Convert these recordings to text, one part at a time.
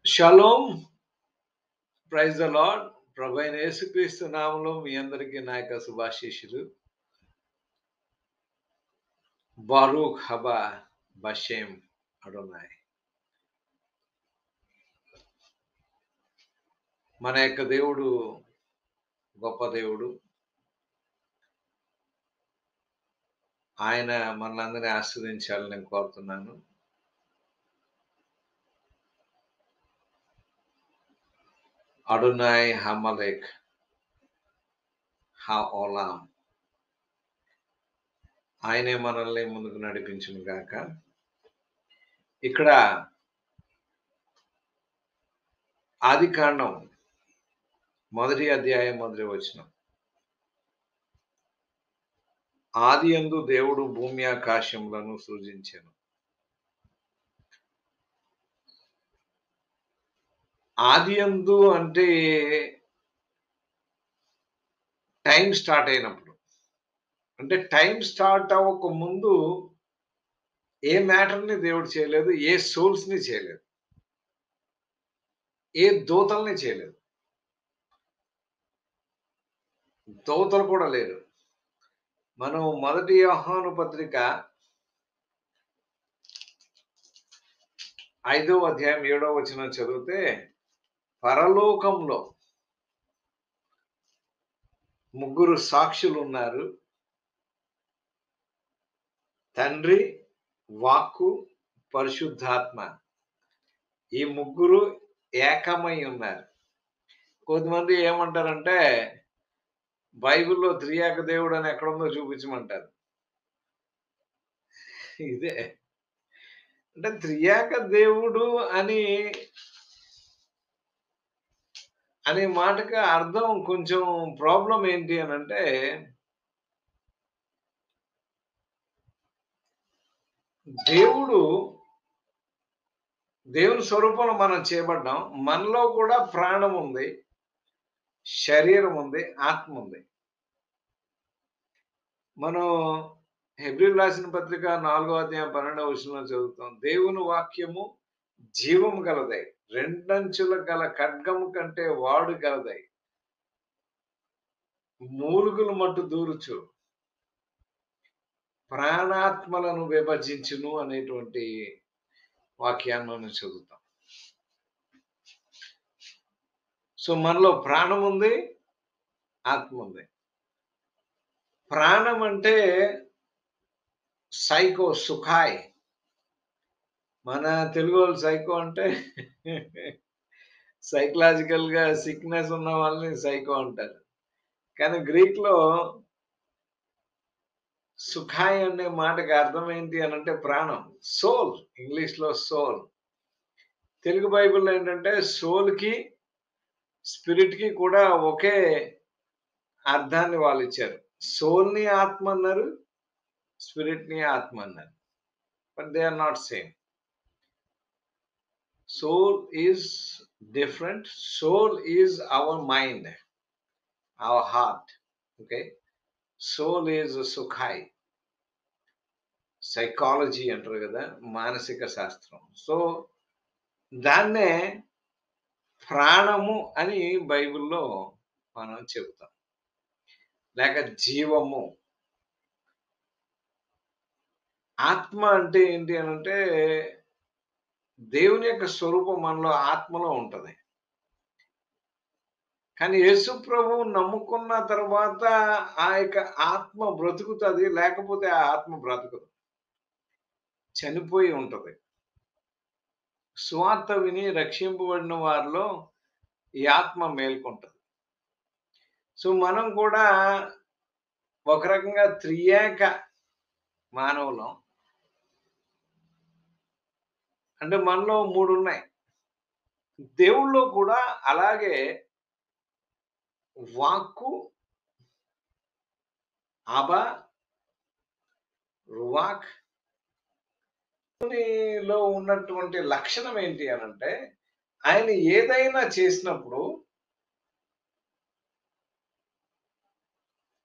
Shalom. Praise the lord. ప్రభువైన యేసుక్రీస్తు నామములో మీ అందరికీ నా యొక్క శుభాశీస్సులు. బారూక్ హబా బషేం అడోనాయ్. మన యొక్క దేవుడు గొప్ప దేవుడు. ఆయన మనలందరినీ ఆశీర్వదించాలని నేను కోరుతున్నాను. అడోనాయ్ హమలేక్ హా ఓలాం. ఆయనే మనల్ని ముందుకు నడిపించును గాక. ఇక్కడ ఆదికాండం 1వ అధ్యాయం 1వ వచనం. ఆదియందు దేవుడు భూమి ఆకాశములను సృజించెను. ఆదియందు అంటే టైం స్టార్ట్ అయినప్పుడు. అంటే టైం స్టార్ట్ అవ్వక ముందు ఏ మ్యాటర్‌ని దేవుడు చేయలేదు. ఏ సోల్స్‌ని చేయలేదు. ఏ దూతల్ని చేయలేదు. దూతలు కూడా లేరు. మనం 1 యోహాను పత్రిక 5వ అధ్యాయం 7వ వచనం చదివితే, పరలోకంలో ముగ్గురు సాక్షులున్నారు. తండ్రి, వాక్కు, పరిశుద్ధాత్మ. ఈ ముగ్గురు ఏకమై ఉన్నారు. కొంతమంది ఏమంటారంటే, బైబిల్‌లో త్రియేక దేవుడు అని ఎక్కడుందో చూపించమంటారు. ఇదే. అంటే త్రియేక దేవుడు అనే మాటకి అర్థం కొంచెం ప్రాబ్లమ్ ఏంటి అనంటే, దేవుని స్వరూపంలో మనం చేయబడ్డాం. మనలో కూడా ప్రాణం ఉంది, శరీరం ఉంది, ఆత్మ ఉంది. మనం హెబ్రీయులకు రాసిన పత్రిక 4వ అధ్యాయం 12వ వచనంలో చదువుతాం. దేవుని వాక్యము జీవము గలదై, రెండంచుల గల ఖడ్గము కంటే వాడు గలదై, మూలుగులు మట్టు దూరుచు, ప్రాణాత్మలను విభజించును అనేటువంటి వాక్యాన్ని మనం చదువుతాం. సో మనలో ప్రాణం ఉంది, ఆత్మ ఉంది. ప్రాణం అంటే సైకో, సుఖాయ్. మన తెలుగు వాళ్ళు సైకో అంటే సైకలాజికల్‌గా సిక్‌నెస్ ఉన్న వాళ్ళని సైకో అంటారు. కానీ గ్రీక్‌లో సుఖాయ్ అనే మాటకి అర్థం ఏంటి అనంటే ప్రాణం. సోల్. ఇంగ్లీష్‌లో సోల్. తెలుగు బైబిల్‌లో ఏంటంటే సోల్‌కి, స్పిరిట్‌కి కూడా ఒకే అర్థాన్ని వాళ్ళిచ్చారు. సోల్‌ని ఆత్మ అన్నారు. స్పిరిట్‌ని ఆత్మ అన్నారు. But they are not same. Soul is different. Soul is our mind, our heart. Okay? Soul is sukhai. Psychology అంటారు కదా, మానసిక శాస్త్రం. సో దాన్నే ప్రాణము అని బైబిల్‌లో మనం చెబుతాం. లేక జీవము. ఆత్మ అంటే ఏంటి అనంటే, దేవుని యొక్క స్వరూపం మనలో ఆత్మలో ఉంటది. కానీ యేసు ప్రభువు నమ్ముకున్న తర్వాత ఆ యొక్క ఆత్మ బ్రతుకుతది. లేకపోతే ఆ ఆత్మ బ్రతకదు. చనిపోయి ఉంటది. సువార్త విని రక్షింపబడిన వారిలో ఈ ఆత్మ మేల్కొంటది. సో మనం కూడా ఒక రకంగా త్రియేక మానవులం. అంటే మనలో 3 ఉన్నాయి. దేవుళ్ళో కూడా అలాగే వాక్కు, అబా, రువాక్ లో ఉన్నటువంటి లక్షణం ఏంటి అనంటే, ఆయన ఏదైనా చేసినప్పుడు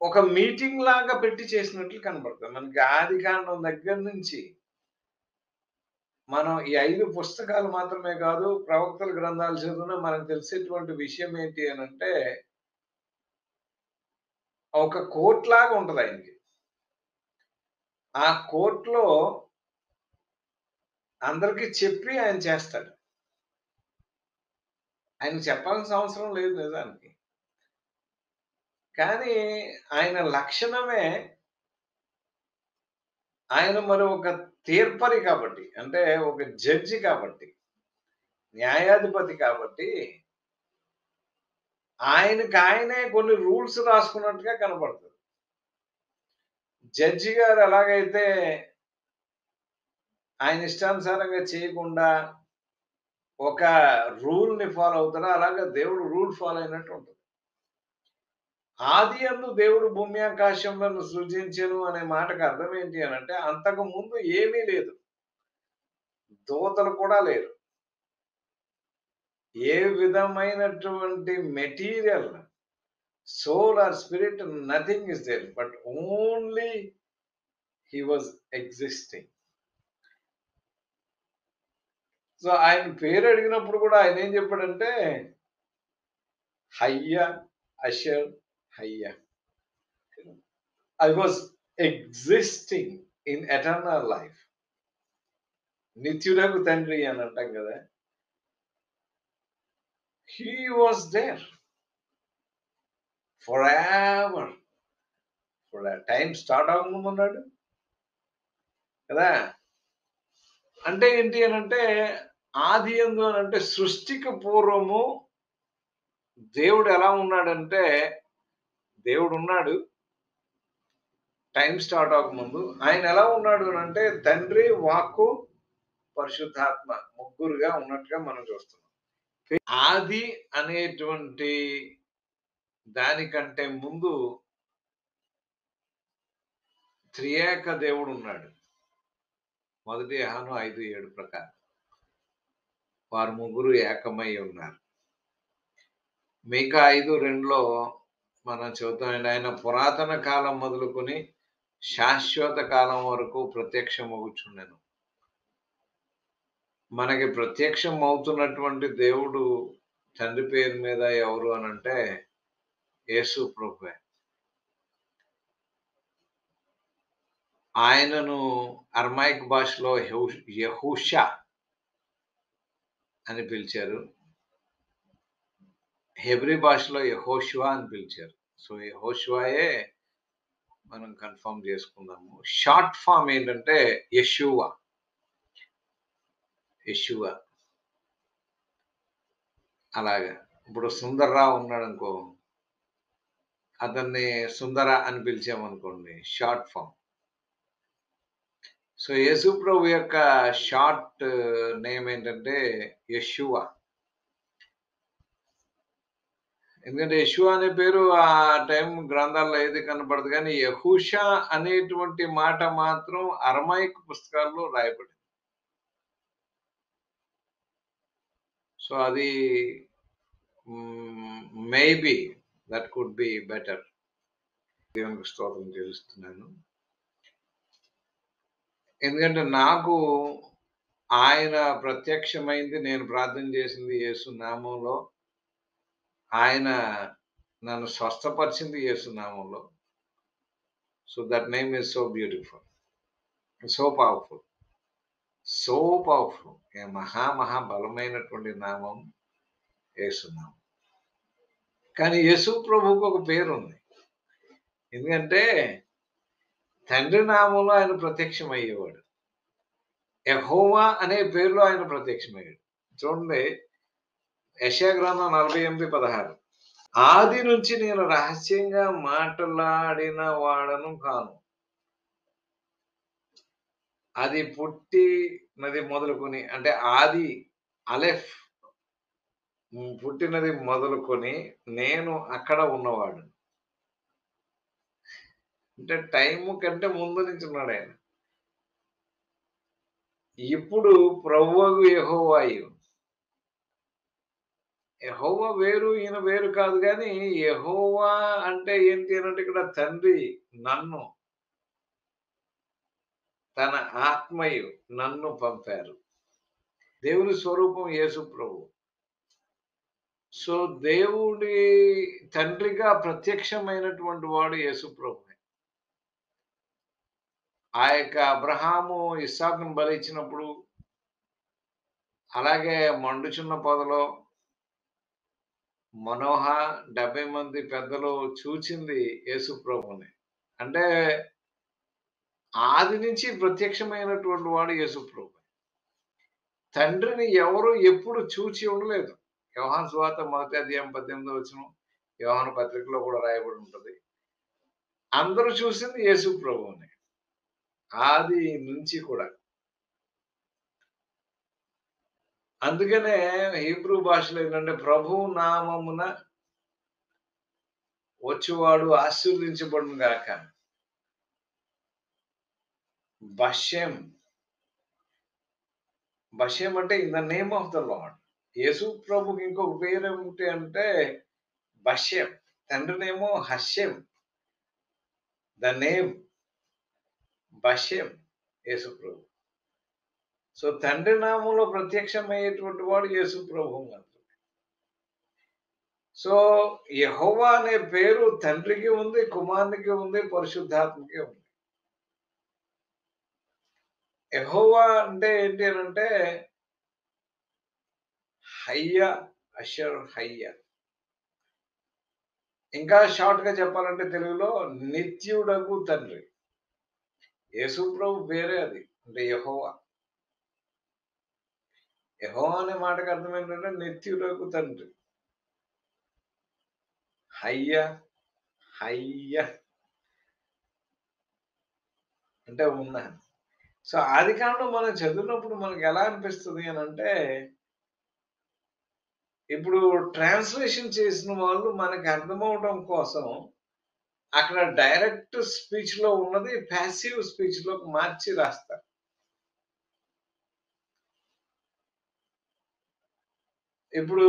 ఒక మీటింగ్ లాగా పెట్టి చేసినట్లు కనబడుతుంది. మనకి ఆదికాండం దగ్గర నుంచి మనం ఈ 5 పుస్తకాలు మాత్రమే కాదు, ప్రవక్తల గ్రంథాలు చదివినా మనకు తెలిసేటువంటి విషయం ఏంటి అనంటే, ఒక కోర్ట్ లాగా ఉంటది ఆయనకి. ఆ కోర్ట్‌లో అందరికి చెప్పి ఆయన చేస్తాడు. ఆయనకి చెప్పాల్సిన అవసరం లేదు నిజానికి. కానీ ఆయన లక్షణమే ఆయన మరి ఒక తీర్పరి కాబట్టి, అంటే ఒక జడ్జి కాబట్టి, న్యాయాధిపతి కాబట్టి, ఆయనకి ఆయనే కొన్ని రూల్స్ రాసుకున్నట్టుగా కనపడుతది. జడ్జి గారు ఎలాగైతే ఆయన ఇష్టానుసారంగా చేయకుండా ఒక రూల్‌ని ఫాలో అవుతారో, అలాగా దేవుడు రూల్ ఫాలో అయినట్టు ఉంటది. ఆదియందు దేవుడు భూమి ఆకాశములను సృజించెను అనే మాటకు అర్థం ఏంటి అనంటే, అంతకు ముందు ఏమీ లేదు. దూతలు కూడా లేరు. ఏ విధమైనటువంటి material, soul or spirit nothing is there. But only he was existing. So, ఆయన పేరు అడిగినప్పుడు కూడా ఆయనేం చెప్పాడంటే, హయ్య, అషర్, హయ్య. I was existing in eternal life. నిత్యుడగు తండ్రి అని అంటాం కదా! He was there forever. ఇప్పుడు ఆ టైం స్టార్ట్ అవ్వకముందు ఉన్నాడు కదా! అంటే ఏంటి అనంటే, ఆది యందు అనంటే సృష్టికి పూర్వము దేవుడు ఎలా ఉన్నాడంటే, దేవుడున్నాడు. టైం స్టార్ట్ అవ్వకముందు. ఆయన ఎలా ఉన్నాడు అనంటే, తండ్రి, వాక్కు, పరిశుద్ధాత్మ ముగ్గురుగా ఉన్నట్టుగా మనం చూస్తున్నాం. ఆది అనేటువంటి దానికంటే ముందు త్రియేక దేవుడున్నాడు. మొదటి యోహాను 5:7 ప్రకారం. వారు ముగ్గురు ఏకమై ఉన్నారు. మీకా 5:2లో మనం చెబుతామండి. ఆయన పురాతన కాలం మొదలుకొని శాశ్వత కాలం వరకు ప్రత్యక్షమగుచుండెను. మనకి ప్రత్యక్షం అవుతున్నటువంటి దేవుడు తండ్రి పేరు మీద ఎవరు అనంటే యేసు ప్రభువే. ఆయనను అరమాయిక్ భాషలో యెహూషా అని పిలిచారు. హెబ్రీ భాషలో యెహోషువ అని పిలిచారు. సో, యెహోషువాయే మనం కన్ఫర్మ్ చేసుకుందాము. షార్ట్ ఫామ్ ఏంటంటే యెషూవా. యెషూవా. అలాగా. ఇప్పుడు సుందర్‌రావు ఉన్నాడనుకో, అతన్ని సుందర అని పిలిచామనుకోండి, షార్ట్ ఫామ్. సో, యేసు ప్రభు యొక్క షార్ట్ నేమ్ ఏంటంటే యెషూవా. ఎందుకంటే యెషూవా అనే పేరు ఆ టైం గ్రంథాల్లో ఏది కనపడదు గానీ, యెహూషా అనేటువంటి మాట మాత్రం అరమాయిక్ పుస్తకాల్లో రాయబడింది. సో, అది maybe that could be better. దేవునికి స్తోత్రం చెల్లిస్తున్నాను. ఎందుకంటే నాకు ఆయన ప్రత్యక్షమైంది, నేను ప్రార్థన చేసింది యేసు నామంలో. ఆయన నన్ను స్వస్థపరిచింది యేసు నామంలో. So, that name is so beautiful. So powerful. So powerful. మహా బలమైనటువంటి నామం యేసు నామం. కానీ యేసు ప్రభువుకి ఒక పేరుంది. ఎందుకంటే తండ్రి నామంలో ఆయన ప్రత్యక్షమయ్యేవాడు. యెహోవా అనే పేరులో ఆయన ప్రత్యక్షమయ్యాడు. చూడండి యెషయా గ్రంథం 48:16. ఆది నుంచి నేను రహస్యంగా మాట్లాడిన వాడను కాను. అది పుట్టినది మొదలుకొని అంటే ఆది అలెఫ్ పుట్టినది మొదలుకొని నేను అక్కడ ఉన్నవాడు. అంటే టైము కంటే ముందు నుంచి ఉన్నాడాయన. ఇప్పుడు ప్రభువగు యెహోవాయు. యెహోవా వేరు, ఈయన వేరు కాదు గానీ, యెహోవా అంటే ఏంటి అనంటే ఇక్కడ తండ్రి తన ఆత్మయు నన్ను పంపారు. దేవుని స్వరూపం యేసు ప్రభు. సో దేవుడి తండ్రిగా ప్రత్యక్షమైనటువంటి వాడు యేసు ప్రభు. ఆ యొక్క అబ్రహాము ఇస్సాకును బలి ఇచ్చినప్పుడు, అలాగే మండుచున్న పొదలో మనోహ 70 మంది పెద్దలు చూచింది యేసు ప్రభుని. అంటే ఆది నుంచి ప్రత్యక్షమైనటువంటి వాడు యేసు ప్రభు. తండ్రిని ఎవరు ఎప్పుడు చూచి ఉండలేదు. యోహాను సువార్త 1వ అధ్యాయం 18వ వచనం, యోహాను పత్రికలో కూడా రాయబడి ఉంటది. అందరూ చూసింది యేసు ప్రభువుని. ఆది నుంచి కూడా. అందుకనే హీబ్రూ భాషలో ఏంటంటే ప్రభువు నామమున వచ్చువాడు ఆశీర్వదించబడును గాక. బషెం. బషెం అంటే in the name of the lord. Yesu ప్రభుకి ఇంకొక పేరు ఏమిటి అంటే బషెం. తండ్రినేమో హషెం. ద నేమ్ బషెం యేసు ప్రభు. సో తండ్రి నామంలో ప్రత్యక్షమయ్యేటువంటి వాడు యేసు ప్రభువు మాత్రమే. సో యెహోవా అనే పేరు తండ్రికి ఉంది, కుమారునికి ఉంది, పరిశుద్ధాత్మకి ఉంది. యెహోవా అంటే ఏంటి అనంటే హయ్య, అషర్ హయ్య. ఇంకా షార్ట్‌గా చెప్పాలంటే తెలుగులో నిత్యుడగు తండ్రి. యేసు ప్రభు పేరే అది. అంటే యెహోవా. యెహోవా అనే మాటకి అర్థం ఏంటంటే నిత్యుడగు తండ్రి. హయ్య, హయ్య అంటే ఉన్నాను. సో ఆదికాండం మనం చదివినప్పుడు మనకు ఎలా అనిపిస్తది అనంటే, ఇప్పుడు ట్రాన్స్‌లేషన్ చేసిన వాళ్ళు మనకు అర్థమవ్వడం కోసం అక్కడ డైరెక్ట్ స్పీచ్‌లో ఉన్నది పాసివ్ స్పీచ్‌లోకి మార్చి రాస్తారు. ఇప్పుడు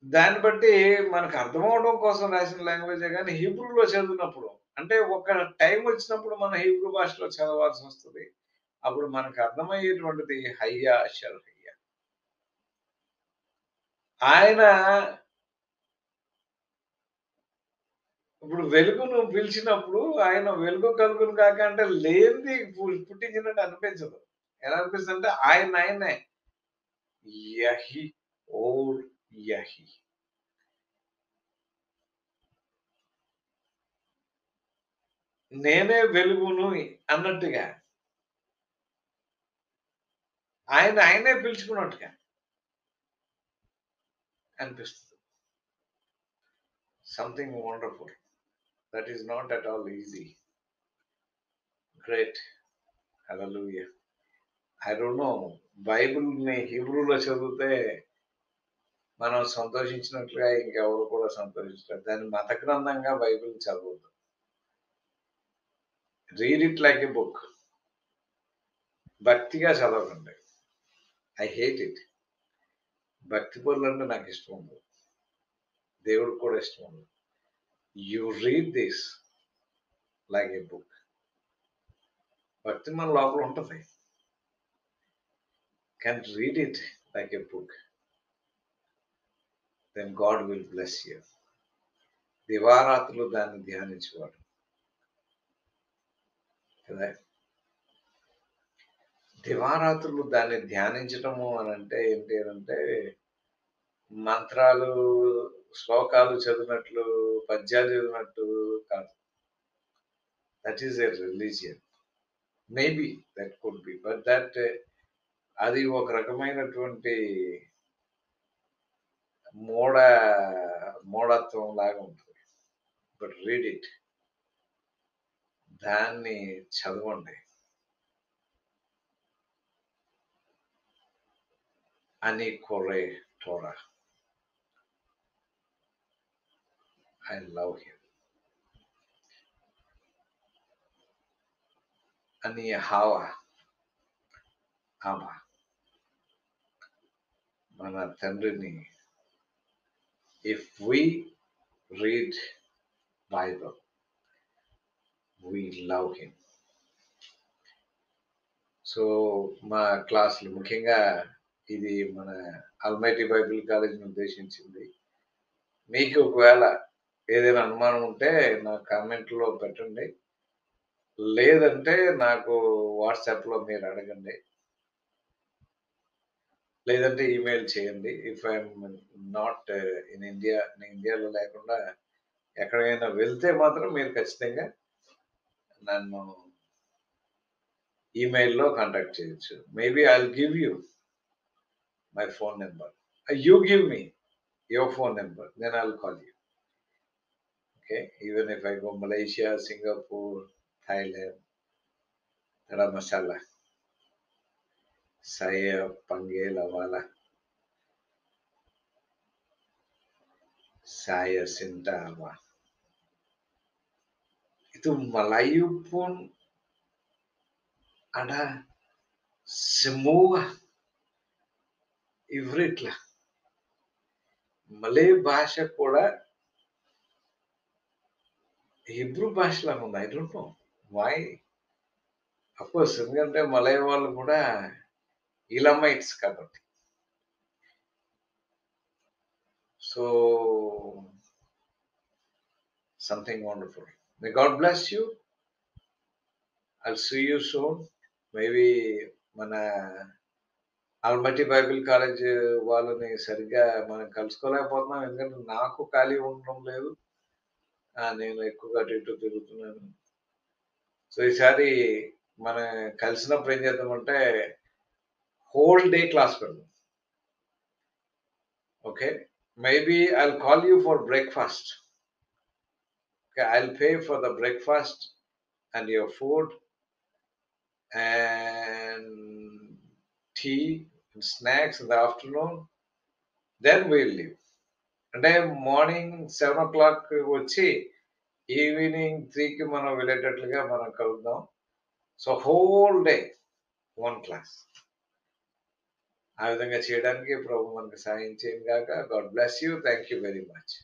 దాన్ని బట్టి మనకు అర్థమవ్వడం కోసం రాసిన లాంగ్వేజే గానీ హీబ్రూలో చదివినప్పుడు అంటే ఒక టైం వచ్చినప్పుడు మనం హీబ్రూ భాషలో చదవాల్సొస్తది. అప్పుడు మనకు అర్థమయ్యేటువంటిది హయ్యా అషర్ హయ్యా. ఆయన ఇప్పుడు వెలుగును పిలిచినప్పుడు ఆయన వెలుగు కలుగును గాక అంటే లేనిది పుట్టించినట్టు అనిపించదు. ఎలా అనిపిస్తదంటే ఆయనే యహి ఓర్ యహి. నేనే వెలుగును అన్నట్టుగా. ఆయనే పిలుచుకున్నట్టుగా అనిపిస్తది. Something wonderful. That is not at all easy. Great. Hallelujah. I don't no బైబిల్‌ని హీబ్రూలో చదివితే మనం సంతోషించినట్లుగా ఇంకెవరు కూడా సంతోషించలేరు. దాన్ని మత గ్రంథంగా బైబిల్ చదవొద్దు. Read it like a book. భక్తిగా చదవకండి. I hate it. భక్తి పనులంటే నాకు ఇష్టం ఉండదు. దేవుడికి కూడా ఇష్టం ఉండదు. You read this like a book. భక్తి మన లోపల ఉంటది. Can read it like a book. Then God will bless you. దివారాత్రులు దాన్ని ధ్యానించేవాడు కదా. దివారాత్రులు దాన్ని ధ్యానించటము అని అంటే ఏంటి అంటే మంత్రాలు, శ్లోకాలు చదివినట్లు, పద్యాలు చదివినట్టు కాదు. That is a religion. Maybe that could be. But that అది ఒక రకమైనటువంటి మూఢ మూఢత్వం లాగా ఉంటుంది. But read it. దాన్ని చదవండి. అని కొరే టోరా. I love him. అని హావా ఆమా మన తండ్రిని if we read Bible we love him. So మా క్లాసులు ముఖ్యంగా ఇది మన అల్మైటీ బైబిల్ కాలేజీని ఉద్దేశించింది. మీకు ఒకవేళ ఏదైనా అనుమానం ఉంటే నా కామెంట్‌లో పెట్టండి. లేదంటే నాకు వాట్సాప్‌లో మీరు అడగండి. లేదంటే ఈమెయిల్ చేయండి. If I'm not in India, నేను ఇండియాలో లేకుండా ఎక్కడికైనా వెళ్తే మాత్రం మీరు ఖచ్చితంగా నన్ను ఈమెయిల్‌లో కాంటాక్ట్ చేయొచ్చు. Maybe I will give you my phone number. You give me your phone number. Then I will call you. Okay. Even if I go Malaysia, Singapore, Thailand, Dharamshala, saya panggil awala, saya cinta awal. Itu Melayu pun ada semua Ivrit lah. Malay భాష కూడా Hebrew భాషలా ఉంది. I don't know why. Of course ఎందుకంటే Malaya వాళ్ళు కూడా Elamites కాబట్టి. So something wonderful. May God bless you. I'll see you soon. Maybe మన ఆల్మట్టి బైబిల్ కాలేజ్ వాళ్ళని సరిగ్గా మనం కలుసుకోలేకపోతున్నాం. ఎందుకంటే నాకు ఖాళీ ఉండడం లేదు. నేను ఎక్కువగా అటు ఇటు తిరుగుతున్నాను. సో ఈసారి మనం కలిసినప్పుడు ఏం చేద్దామంటే హోల్ డే క్లాస్ పెడదాం. Okay. Maybe I'll call you for breakfast. Okay, I'll pay for the breakfast and your food and tea and snacks in the afternoon. Then we'll leave. అంటే మార్నింగ్ 7:00 వచ్చి evening 3కి మనం వెళ్ళేటట్లుగా మనం కలుద్దాం. So whole day one class. ఆ విధంగా చేయడానికి ప్రభు మనకు సహాయం చేయను గాక. God bless you. Thank you very much.